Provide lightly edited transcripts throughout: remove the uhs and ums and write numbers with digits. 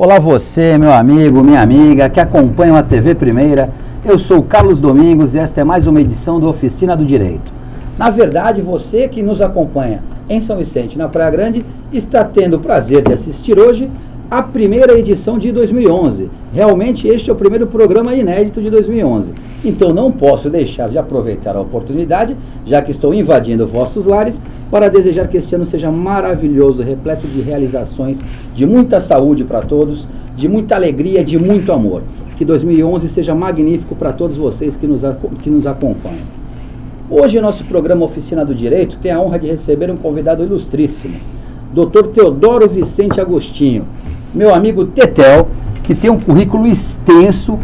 Olá você, meu amigo, minha amiga, que acompanham a TV Primeira. Eu sou o Carlos Domingos e esta é mais uma edição do Oficina do Direito. Na verdade, você que nos acompanha em São Vicente, na Praia Grande, está tendo o prazer de assistir hoje a primeira edição de 2011. Realmente este é o primeiro programa inédito de 2011. Então não posso deixar de aproveitar a oportunidade, já que estou invadindo vossos lares, para desejar que este ano seja maravilhoso, repleto de realizações, de muita saúde para todos, de muita alegria, de muito amor. Que 2011 seja magnífico para todos vocês que nos acompanham. Hoje o nosso programa Oficina do Direito tem a honra de receber um convidado ilustríssimo, Dr. Teodoro Vicente Agostinho, meu amigo Tetel, que tem um currículo extenso,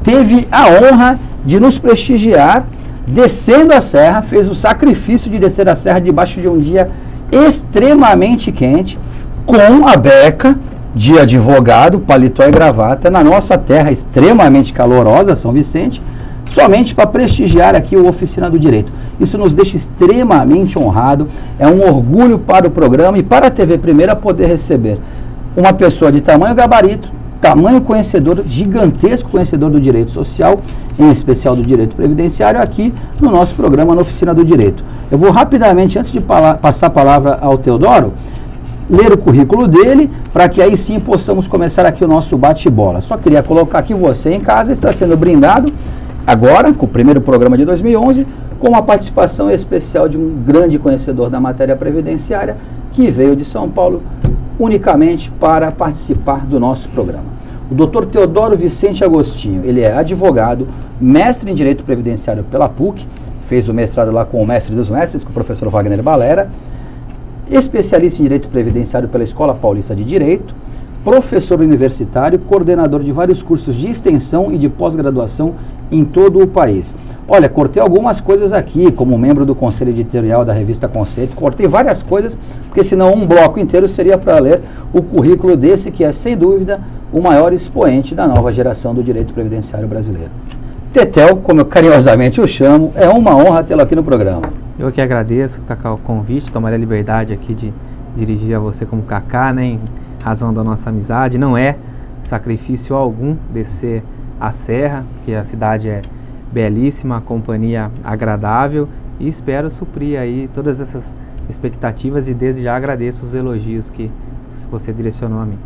teve a honra de nos prestigiar descendo a serra, fez o sacrifício de descer a serra debaixo de um dia extremamente quente, com a beca de advogado, paletó e gravata, na nossa terra extremamente calorosa, São Vicente, somente para prestigiar aqui o Oficina do Direito. Isso nos deixa extremamente honrado, é um orgulho para o programa e para a TV Primeira poder receber uma pessoa de tamanho gabarito, tamanho conhecedor, gigantesco conhecedor do direito social, em especial do direito previdenciário, aqui no nosso programa na Oficina do Direito. Eu vou rapidamente, antes de passar a palavra ao Teodoro, ler o currículo dele, para que aí sim possamos começar aqui o nosso bate-bola. Só queria colocar que você em casa está sendo brindado, agora, com o primeiro programa de 2011, com uma participação especial de um grande conhecedor da matéria previdenciária, que veio de São Paulo unicamente para participar do nosso programa. O Dr. Teodoro Vicente Agostinho, ele é advogado, mestre em Direito Previdenciário pela PUC, fez o mestrado lá com o mestre dos mestres, com o professor Wagner Balera, especialista em Direito Previdenciário pela Escola Paulista de Direito, professor universitário, coordenador de vários cursos de extensão e de pós-graduação em todo o país. Olha, cortei algumas coisas aqui, como membro do Conselho Editorial da revista Conceito, cortei várias coisas, porque senão um bloco inteiro seria para ler o currículo desse, que é, sem dúvida, o maior expoente da nova geração do direito previdenciário brasileiro. Tetel, como eu carinhosamente o chamo, é uma honra tê-lo aqui no programa. Eu que agradeço, Cacá, o convite, tomarei a liberdade aqui de dirigir a você como Cacá, né, em razão da nossa amizade. Não é sacrifício algum descer a serra, porque a cidade é belíssima, a companhia agradável, e espero suprir aí todas essas expectativas e desde já agradeço os elogios que você direcionou a mim.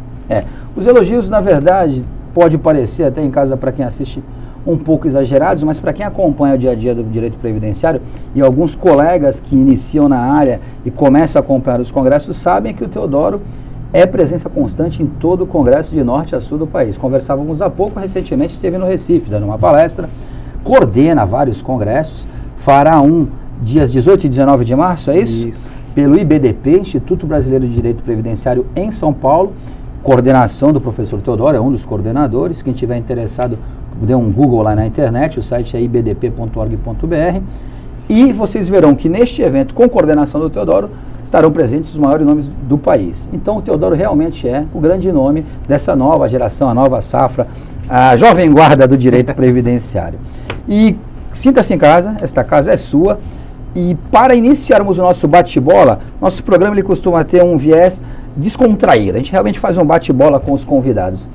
Os elogios, na verdade, pode parecer até em casa para quem assiste um pouco exagerados, mas para quem acompanha o dia a dia do direito previdenciário e alguns colegas que iniciam na área e começam a acompanhar os congressos sabem que o Teodoro é presença constante em todo o congresso de norte a sul do país. Conversávamos há pouco, recentemente esteve no Recife, dando uma palestra, coordena vários congressos, fará um dias 18 e 19 de março, é isso? Isso. Pelo IBDP, Instituto Brasileiro de Direito Previdenciário em São Paulo, coordenação do professor Teodoro, é um dos coordenadores. Quem tiver interessado, dê um Google lá na internet, o site é ibdp.org.br, e vocês verão que neste evento, com coordenação do Teodoro, estarão presentes os maiores nomes do país. Então o Teodoro realmente é o grande nome dessa nova geração, a nova safra, a jovem guarda do direito previdenciário. E sinta-se em casa, esta casa é sua. E para iniciarmos o nosso bate-bola, nosso programa ele costuma ter um viés descontraído. A gente realmente faz um bate-bola com os convidados.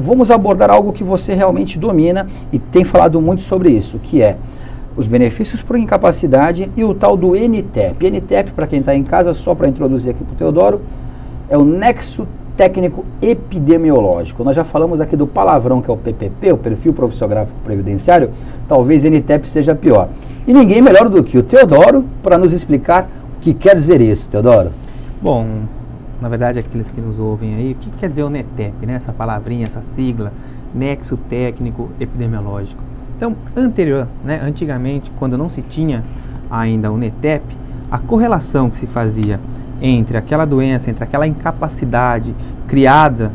Vamos abordar algo que você realmente domina e tem falado muito sobre isso, que é os benefícios por incapacidade e o tal do NTEP. NTEP, para quem está em casa, só para introduzir aqui para o Teodoro, é o Nexo Técnico Epidemiológico. Nós já falamos aqui do palavrão que é o PPP, o Perfil Profissiográfico Previdenciário, talvez NTEP seja pior. E ninguém melhor do que o Teodoro para nos explicar o que quer dizer isso, Teodoro. Bom, na verdade, aqueles que nos ouvem aí, o que quer dizer o NTEP, né? Essa palavrinha, essa sigla, Nexo Técnico Epidemiológico. Então, antigamente, quando não se tinha ainda o NTEP, a correlação que se fazia entre aquela doença, entre aquela incapacidade criada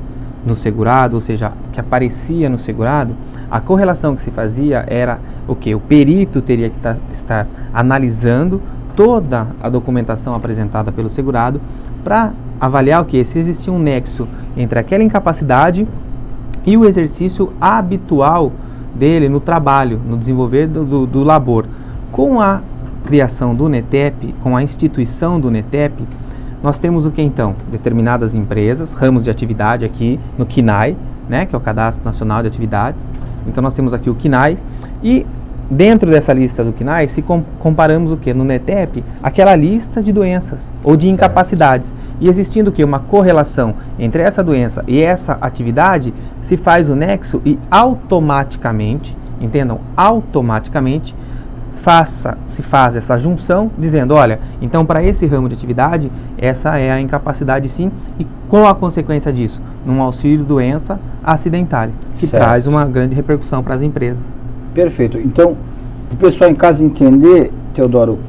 no segurado, ou seja, que aparecia no segurado, a correlação que se fazia era o quê? O perito teria que estar analisando toda a documentação apresentada pelo segurado para avaliar o quê? Se existia um nexo entre aquela incapacidade e o exercício habitual dele no trabalho, no desenvolver do labor. Com a criação do NTEP, com a instituição do NTEP, nós temos o que então? Determinadas empresas, ramos de atividade aqui no CNAE, né, que é o Cadastro Nacional de Atividades. Então nós temos aqui o CNAE e dentro dessa lista do CNAE, se comparamos o que? No NETEP, aquela lista de doenças ou de incapacidades. E existindo o que? Uma correlação entre essa doença e essa atividade, se faz o nexo e automaticamente, entendam, automaticamente, se faz essa junção, dizendo, olha, então para esse ramo de atividade, essa é a incapacidade sim, e qual a consequência disso? Num auxílio doença acidentária, que traz uma grande repercussão para as empresas. Perfeito. Então, o pessoal em casa entender, Teodoro,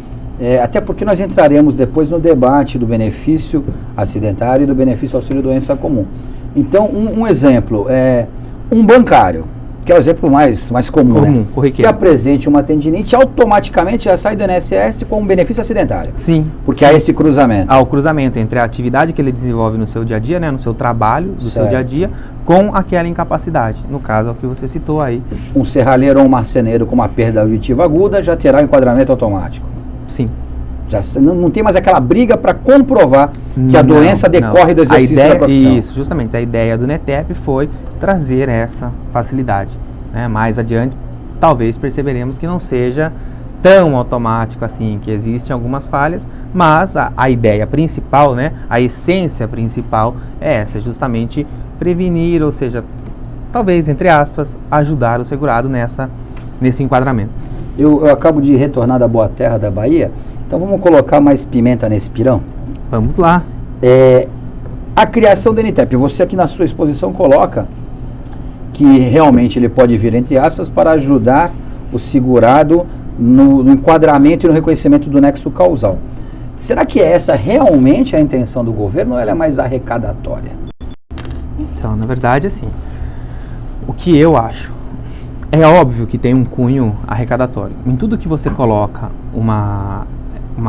até porque nós entraremos depois no debate do benefício acidentário e do benefício auxílio doença comum. Então, um exemplo, um bancário, que é o exemplo mais comum, né? Que apresente uma tendinite, automaticamente já sai do INSS com um benefício acidentário. Sim. Porque há esse cruzamento. Há o cruzamento entre a atividade que ele desenvolve no seu dia a dia, né, no seu trabalho, do seu dia a dia, com aquela incapacidade. No caso, é o que você citou aí. Um serralheiro ou um marceneiro com uma perda auditiva aguda já terá enquadramento automático. Sim. Já não tem mais aquela briga para comprovar que a doença decorre do exercício da profissão. Isso, justamente. A ideia do NETEP foi trazer essa facilidade. Né? Mais adiante, talvez perceberemos que não seja tão automático assim, que existem algumas falhas, mas a ideia principal, né, a essência principal é essa, justamente prevenir, ou seja, talvez, entre aspas, ajudar o segurado nesse enquadramento. Eu acabo de retornar da Boa Terra da Bahia, então vamos colocar mais pimenta nesse pirão? Vamos lá. A criação do NTEP, você aqui na sua exposição coloca que realmente ele pode vir, entre aspas, para ajudar o segurado no enquadramento e no reconhecimento do nexo causal. Será que essa realmente é a intenção do governo ou ela é mais arrecadatória? Então, na verdade, assim, o que eu acho, é óbvio que tem um cunho arrecadatório. Em tudo que você coloca uma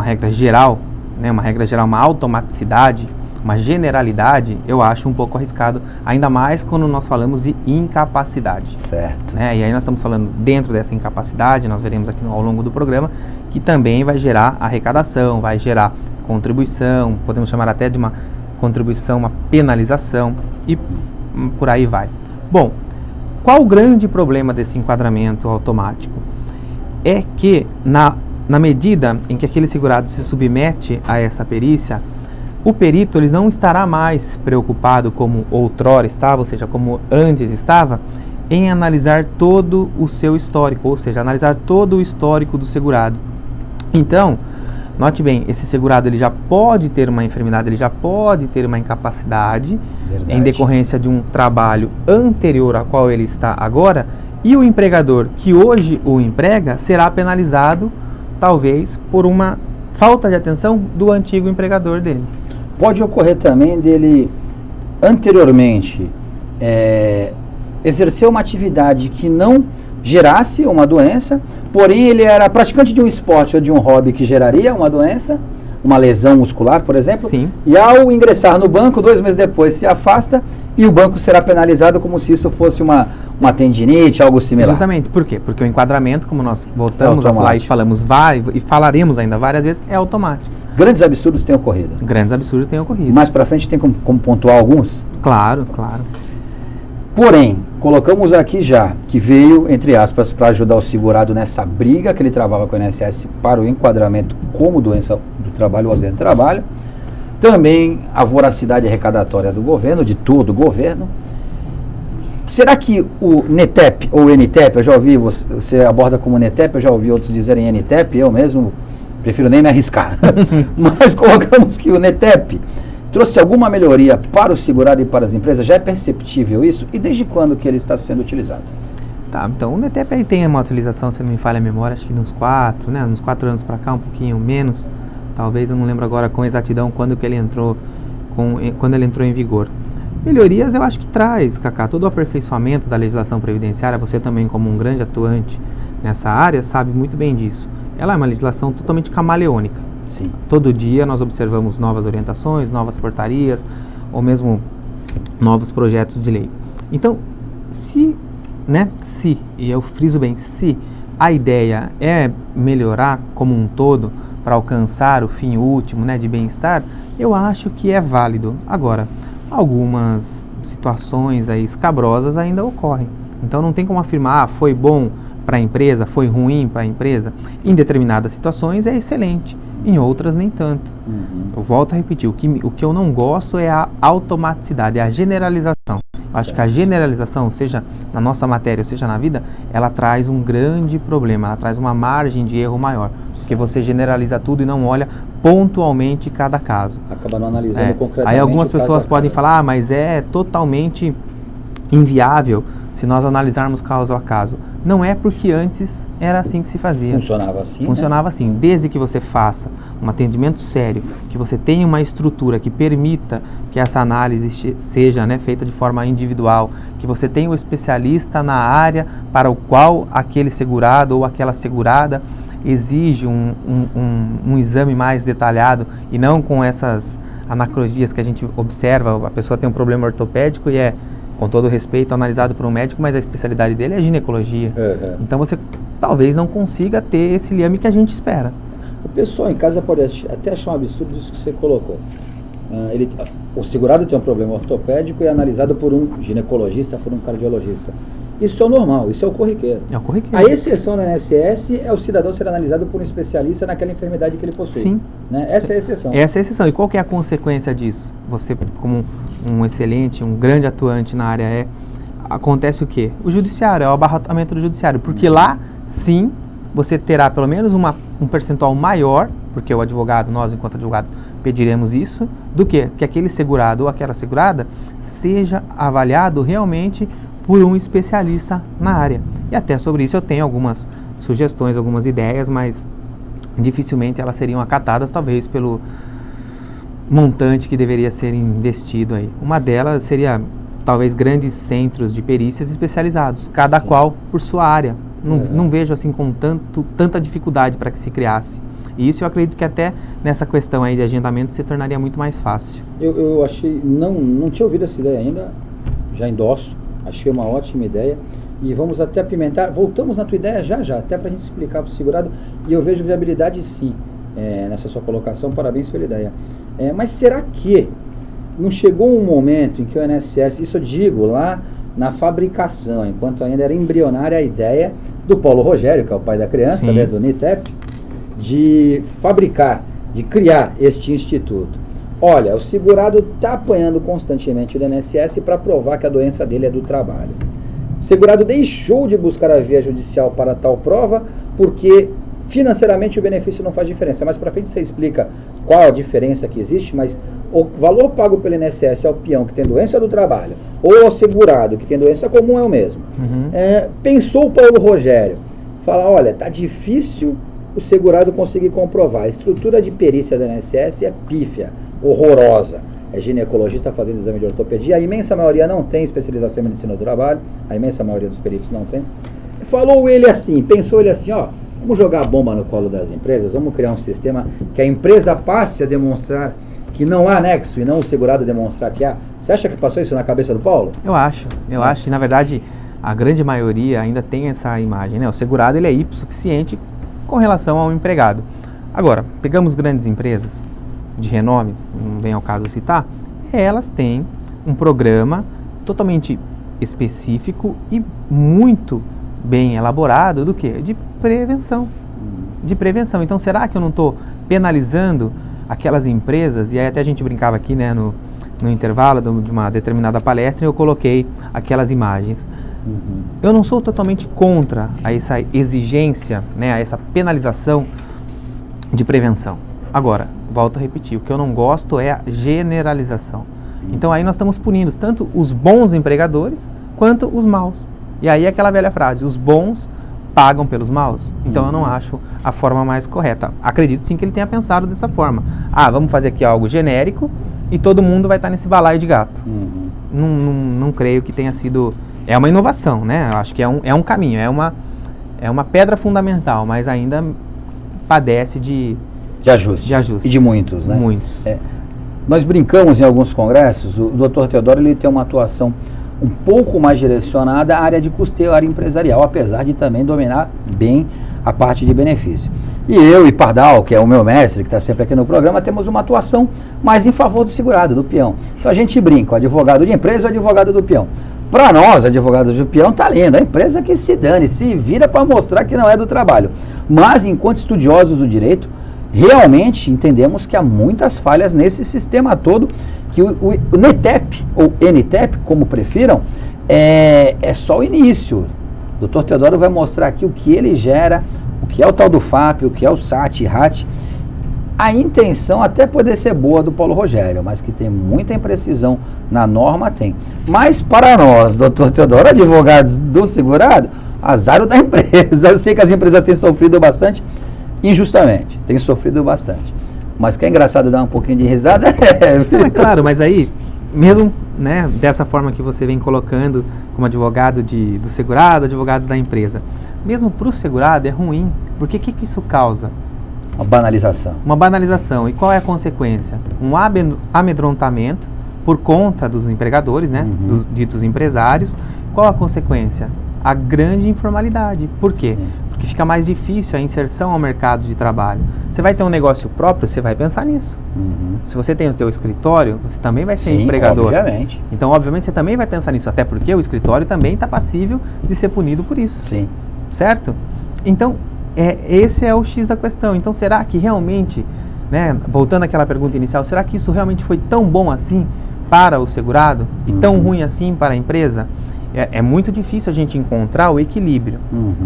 regra geral, né, uma automaticidade, uma generalidade, eu acho um pouco arriscado, ainda mais quando nós falamos de incapacidade. Certo. Né? E aí nós estamos falando dentro dessa incapacidade, nós veremos aqui ao longo do programa, que também vai gerar arrecadação, vai gerar contribuição, podemos chamar até de uma contribuição, uma penalização e por aí vai. Bom, qual o grande problema desse enquadramento automático? É que na medida em que aquele segurado se submete a essa perícia, o perito ele não estará mais preocupado como outrora estava, ou seja, como antes estava, em analisar todo o seu histórico, ou seja, analisar todo o histórico do segurado. Então, note bem, esse segurado ele já pode ter uma enfermidade, ele já pode ter uma incapacidade em decorrência de um trabalho anterior ao qual ele está agora, e o empregador que hoje o emprega será penalizado, talvez, por uma falta de atenção do antigo empregador dele. Pode ocorrer também dele, anteriormente, exercer uma atividade que não gerasse uma doença, porém ele era praticante de um esporte ou de um hobby que geraria uma doença, uma lesão muscular, por exemplo. Sim. E ao ingressar no banco, 2 meses depois se afasta e o banco será penalizado como se isso fosse uma tendinite, algo similar. Justamente, por quê? Porque o enquadramento, como nós voltamos a falar e falamos e falaremos ainda várias vezes, é automático. Grandes absurdos têm ocorrido. Grandes absurdos têm ocorrido. Mais para frente tem como pontuar alguns? Claro, claro. Porém, colocamos aqui já que veio, entre aspas, para ajudar o segurado nessa briga que ele travava com o INSS para o enquadramento como doença do trabalho ou acidente de trabalho. Também a voracidade arrecadatória do governo, de todo o governo. Será que o NETEP ou NTEP, eu já ouvi, você aborda como NETEP, eu já ouvi outros dizerem NTEP, eu mesmo prefiro nem me arriscar. Mas colocamos que o NETEP trouxe alguma melhoria para o segurado e para as empresas? Já é perceptível isso? E desde quando que ele está sendo utilizado? Tá, então o NETEP aí tem uma utilização, se não me falha a memória, acho que uns 4 anos para cá, um pouquinho menos. Talvez, eu não lembro agora com exatidão quando ele entrou em vigor. Melhorias eu acho que traz, Cacá, todo o aperfeiçoamento da legislação previdenciária. Você também, como um grande atuante nessa área, sabe muito bem disso. Ela é uma legislação totalmente camaleônica. Sim. Todo dia nós observamos novas orientações, novas portarias, ou mesmo novos projetos de lei. Então, se, e eu friso bem, se a ideia é melhorar como um todo, para alcançar o fim último, né, de bem-estar, eu acho que é válido. Agora, algumas situações aí escabrosas ainda ocorrem. Então não tem como afirmar, foi bom para a empresa, foi ruim para a empresa. Em determinadas situações é excelente, em outras nem tanto. Eu volto a repetir, o que eu não gosto é a automaticidade, é a generalização. Acho que a generalização, seja na nossa matéria ou seja na vida, ela traz um grande problema, ela traz uma margem de erro maior. Porque você generaliza tudo e não olha pontualmente cada caso. Acaba não analisando concretamente. Aí algumas pessoas podem falar, mas é totalmente inviável se nós analisarmos caso a caso. Não é, porque antes era assim que se fazia. Funcionava assim? Funcionava assim. Desde que você faça um atendimento sério, que você tenha uma estrutura que permita que essa análise seja, né, feita de forma individual, que você tenha um especialista na área para o qual aquele segurado ou aquela segurada exige um exame mais detalhado e não com essas anacrosias que a gente observa. A pessoa tem um problema ortopédico e é, com todo respeito, analisado por um médico, mas a especialidade dele é ginecologia. Então você talvez não consiga ter esse liame que a gente espera. O pessoal em casa pode até achar um absurdo isso que você colocou. O segurado tem um problema ortopédico e é analisado por um ginecologista, por um cardiologista. Isso é o normal, isso é o corriqueiro. É o corriqueiro. A exceção no INSS é o cidadão ser analisado por um especialista naquela enfermidade que ele possui. Sim. Né? Essa é a exceção. Essa é a exceção. E qual que é a consequência disso? Você, como um excelente, um grande atuante na área, acontece o quê? O judiciário, é o abarrotamento do judiciário. Porque lá, sim, você terá pelo menos um percentual maior, porque o advogado, nós enquanto advogados, pediremos isso, do que aquele segurado ou aquela segurada seja avaliado realmente por um especialista na área. E até sobre isso eu tenho algumas sugestões, algumas ideias, mas dificilmente elas seriam acatadas, talvez pelo montante que deveria ser investido aí. Uma delas seria, talvez, grandes centros de perícias especializados, cada Sim. qual por sua área. Não vejo assim com tanta dificuldade para que se criasse. E isso eu acredito que até nessa questão aí de agendamento se tornaria muito mais fácil. Eu achei, não tinha ouvido essa ideia ainda, já endosso, achei uma ótima ideia. E vamos até apimentar, voltamos na tua ideia já, até para a gente explicar para o segurado, e eu vejo viabilidade sim, nessa sua colocação, parabéns pela ideia. Mas será que não chegou um momento em que o INSS, isso eu digo lá na fabricação, enquanto ainda era embrionária a ideia do Paulo Rogério, que é o pai da criança, né, do NITEP, de fabricar, de criar este instituto. Olha, o segurado está apanhando constantemente do INSS para provar que a doença dele é do trabalho. O segurado deixou de buscar a via judicial para tal prova porque financeiramente o benefício não faz diferença. Mais para frente você explica qual a diferença que existe, mas o valor pago pelo INSS ao peão que tem doença do trabalho ou ao segurado que tem doença comum é o mesmo. Pensou o Paulo Rogério, fala, olha, tá difícil o segurado conseguir comprovar. A estrutura de perícia da INSS é pífia, horrorosa. É ginecologista fazendo exame de ortopedia, a imensa maioria não tem especialização em medicina do trabalho, a imensa maioria dos peritos não tem. Falou ele assim, pensou ele assim, ó, vamos jogar a bomba no colo das empresas, vamos criar um sistema que a empresa passe a demonstrar que não há nexo e não o segurado demonstrar que há. Você acha que passou isso na cabeça do Paulo? Eu acho, e na verdade a grande maioria ainda tem essa imagem, né? O segurado ele é hipossuficiente com relação ao empregado. Agora, pegamos grandes empresas de renomes, não vem ao caso citar, elas têm um programa totalmente específico e muito bem elaborado do quê? De prevenção. Então, será que eu não estou penalizando aquelas empresas? E aí até a gente brincava aqui, né, no intervalo de uma determinada palestra, e eu coloquei aquelas imagens. Eu não sou totalmente contra a essa exigência, né, a essa penalização de prevenção. Agora, volto a repetir, o que eu não gosto é a generalização. Então aí nós estamos punindo tanto os bons empregadores quanto os maus. E aí aquela velha frase, os bons pagam pelos maus. Então eu não acho a forma mais correta. Acredito sim que ele tenha pensado dessa forma. Vamos fazer aqui algo genérico e todo mundo vai estar nesse balaio de gato. Não creio que tenha sido... É uma inovação, né? Eu acho que é um caminho, é uma pedra fundamental, mas ainda padece de ajustes. E de muitos, né? Muitos. Nós brincamos em alguns congressos, o Dr. Teodoro ele tem uma atuação um pouco mais direcionada à área de custeio, à área empresarial, apesar de também dominar bem a parte de benefício. E eu e Pardal, que é o meu mestre, que está sempre aqui no programa, temos uma atuação mais em favor do segurado, do peão. Então a gente brinca, o advogado de empresa e o advogado do peão. Para nós, advogados do peão, tá lindo. A empresa que se dane, se vira para mostrar que não é do trabalho. Mas, enquanto estudiosos do direito, realmente entendemos que há muitas falhas nesse sistema todo, que o NETEP, ou NTEP, como prefiram, é só o início. O Dr. Teodoro vai mostrar aqui o que ele gera, o que é o tal do FAP, o que é o SAT e RAT. A intenção até poder ser boa do Paulo Rogério, mas que tem muita imprecisão na norma, tem. Mas para nós, Dr. Teodoro, advogados do segurado, azar da empresa. Eu sei que as empresas têm sofrido bastante, injustamente, têm sofrido bastante. Mas que é engraçado dar um pouquinho de risada. Não, é claro, mas aí, mesmo né, dessa forma que você vem colocando como advogado do segurado, advogado da empresa, mesmo para o segurado é ruim, porque o que isso causa? Uma banalização. Uma banalização. E qual é a consequência? Um amedrontamento por conta dos empregadores, né? Dos ditos empresários. Qual a consequência? A grande informalidade. Por quê? Sim. Porque fica mais difícil a inserção ao mercado de trabalho. Você vai ter um negócio próprio, você vai pensar nisso. Se você tem o teu escritório, você também vai ser empregador. Obviamente. Então, obviamente, você também vai pensar nisso, até porque o escritório também está passível de ser punido por isso. Sim. Certo? Então, esse é o X da questão. Então, será que realmente, né, voltando àquela pergunta inicial, será que isso realmente foi tão bom assim para o segurado e tão ruim assim para a empresa? É muito difícil a gente encontrar o equilíbrio,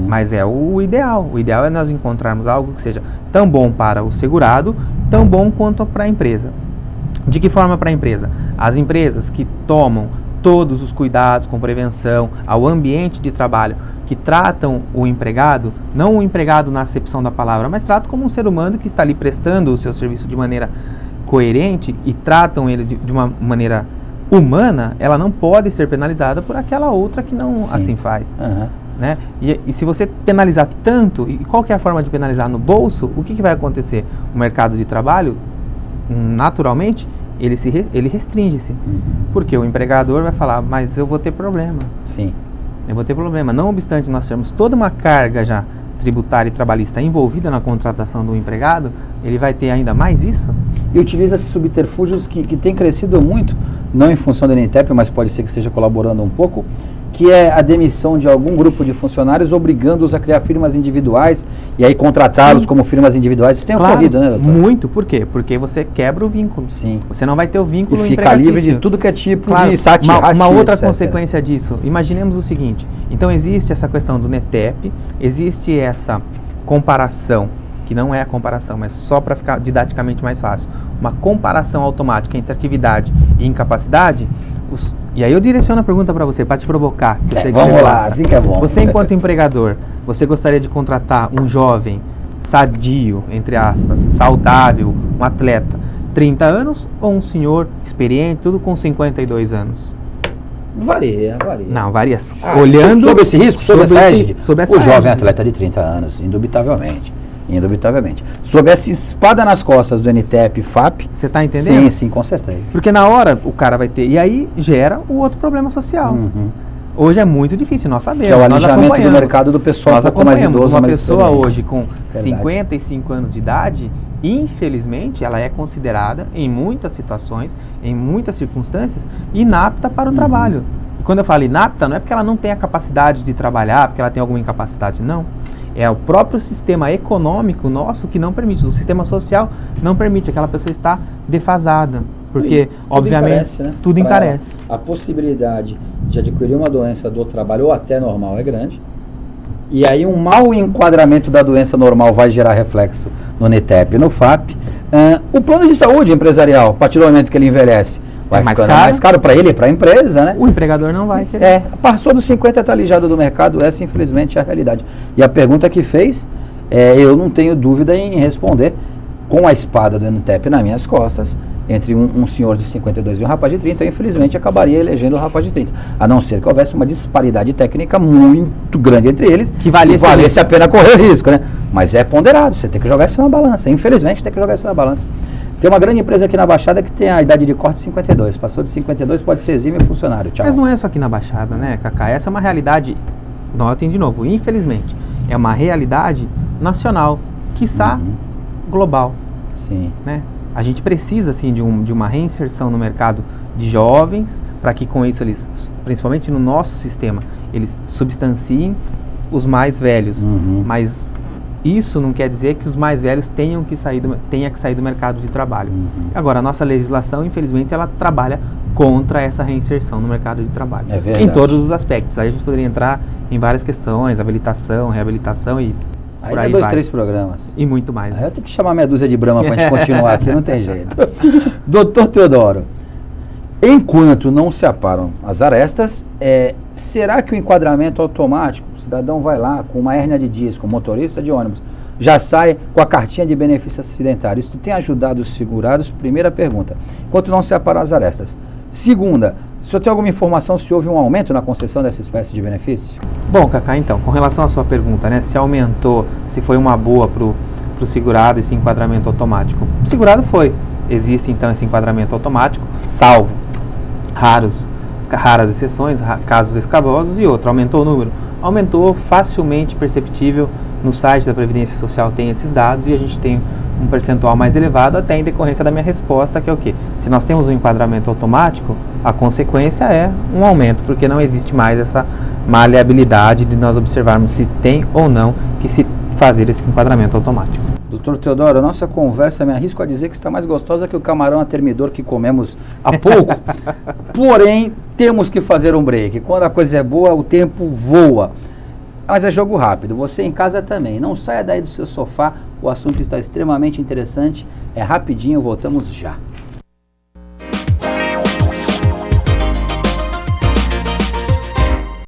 mas é o ideal. O ideal é nós encontrarmos algo que seja tão bom para o segurado, tão bom quanto para a empresa. De que forma para a empresa? As empresas que tomam todos os cuidados com prevenção ao ambiente de trabalho, que tratam o empregado, não o empregado na acepção da palavra, mas tratam como um ser humano que está ali prestando o seu serviço de maneira coerente e tratam ele de uma maneira humana, ela não pode ser penalizada por aquela outra que não assim faz. Né? E se você penalizar tanto, e qual que é a forma de penalizar no bolso, o que vai acontecer? O mercado de trabalho, naturalmente, ele restringe-se. Porque o empregador vai falar, mas eu vou ter problema. Sim. Eu vou ter problema. Não obstante nós termos toda uma carga já tributária e trabalhista envolvida na contratação do empregado, ele vai ter ainda mais isso? E utiliza esses subterfúgios que têm crescido muito, não em função da NTEP, mas pode ser que esteja colaborando um pouco, que é a demissão de algum grupo de funcionários, obrigando-os a criar firmas individuais e aí contratá-los como firmas individuais. Isso tem ocorrido, né, doutor? Muito. Por quê? Porque você quebra o vínculo. Sim. Você não vai ter o vínculo e fica livre de tudo que é tipo de SAT, uma outra etc. Consequência disso, imaginemos o seguinte, então existe essa questão do NETEP, existe essa comparação, que não é a comparação, mas só para ficar didaticamente mais fácil, uma comparação automática entre atividade e incapacidade. E aí eu direciono a pergunta para você, para te provocar. Que eu sei que vamos lá, assim que é bom. Você, enquanto empregador, você gostaria de contratar um jovem sadio, entre aspas, saudável, um atleta, 30 anos, ou um senhor experiente, tudo com 52 anos? Varia. Não, varia. Olhando... Sob esse risco, sob essa égide, o jovem égide. Atleta de 30 anos, indubitavelmente. Sob essa espada nas costas do NTEP FAP. Você está entendendo? Sim, com certeza. Porque na hora o cara vai ter. E aí gera o outro problema social. Hoje é muito difícil, nós sabemos. Que é o alijamento do mercado do pessoal nós acompanhamos mais idoso, uma pessoa hoje com 55 anos de idade, infelizmente, ela é considerada, em muitas situações, em muitas circunstâncias, inapta para o trabalho. E quando eu falo inapta, não é porque ela não tem a capacidade de trabalhar, porque ela tem alguma incapacidade, não. É o próprio sistema econômico nosso que não permite, o sistema social não permite, aquela pessoa está defasada. Porque, obviamente, tudo encarece. A possibilidade de adquirir uma doença do trabalho ou até normal é grande. E aí um mau enquadramento da doença normal vai gerar reflexo no NETEP, no FAP. O plano de saúde empresarial, a partir do momento que ele envelhece, vai ficando mais caro para ele e para a empresa, né? O empregador não vai querer. Passou dos 50, está alijado do mercado, essa infelizmente é a realidade. E a pergunta que fez, eu não tenho dúvida em responder com a espada do NTEP nas minhas costas, entre um senhor de 52 e um rapaz de 30, eu infelizmente acabaria elegendo o rapaz de 30. A não ser que houvesse uma disparidade técnica muito grande entre eles, que valesse a pena correr risco, né? Mas é ponderado, você tem que jogar isso na balança. Infelizmente tem que jogar isso na balança. Tem uma grande empresa aqui na Baixada que tem a idade de corte de 52. Passou de 52, pode ser exímio funcionário. Tchau. Mas não é só aqui na Baixada, né, Cacá? Essa é uma realidade, notem de novo, infelizmente, é uma realidade nacional. quiçá global. Sim. Né? A gente precisa, sim, de uma reinserção no mercado de jovens, para que com isso eles, principalmente no nosso sistema, eles substanciem os mais velhos. Mas isso não quer dizer que os mais velhos tenham que sair do mercado de trabalho. Agora, a nossa legislação, infelizmente, ela trabalha contra essa reinserção no mercado de trabalho. É verdade. Em todos os aspectos. Aí a gente poderia entrar em várias questões, habilitação, reabilitação e por aí 3 programas. E muito mais. Aí eu tenho que chamar meia dúzia de Brahma para a gente continuar aqui, não tem jeito. Doutor Teodoro, enquanto não se aparam as arestas, será que o enquadramento automático, o cidadão vai lá com uma hérnia de disco, motorista de ônibus, já sai com a cartinha de benefício acidentário? Isso tem ajudado os segurados? Primeira pergunta. Enquanto não se aparam as arestas. Segunda, o senhor tem alguma informação se houve um aumento na concessão dessa espécie de benefício? Bom, Cacá, então, com relação à sua pergunta, né, se aumentou, se foi uma boa para o segurado esse enquadramento automático. O segurado foi. Existe, então, esse enquadramento automático, salvo raras exceções, casos escabrosos, e outro, aumentou o número? Aumentou, facilmente perceptível. No site da Previdência Social tem esses dados e a gente tem um percentual mais elevado, até em decorrência da minha resposta, que é o quê? Se nós temos um enquadramento automático, a consequência é um aumento, porque não existe mais essa maleabilidade de nós observarmos se tem ou não que se fazer esse enquadramento automático. Doutor Teodoro, a nossa conversa, me arrisco a dizer que está mais gostosa que o camarão atermidor que comemos há pouco. Porém, temos que fazer um break. Quando a coisa é boa, o tempo voa. Mas é jogo rápido. Você em casa também. Não saia daí do seu sofá. O assunto está extremamente interessante. É rapidinho, voltamos já.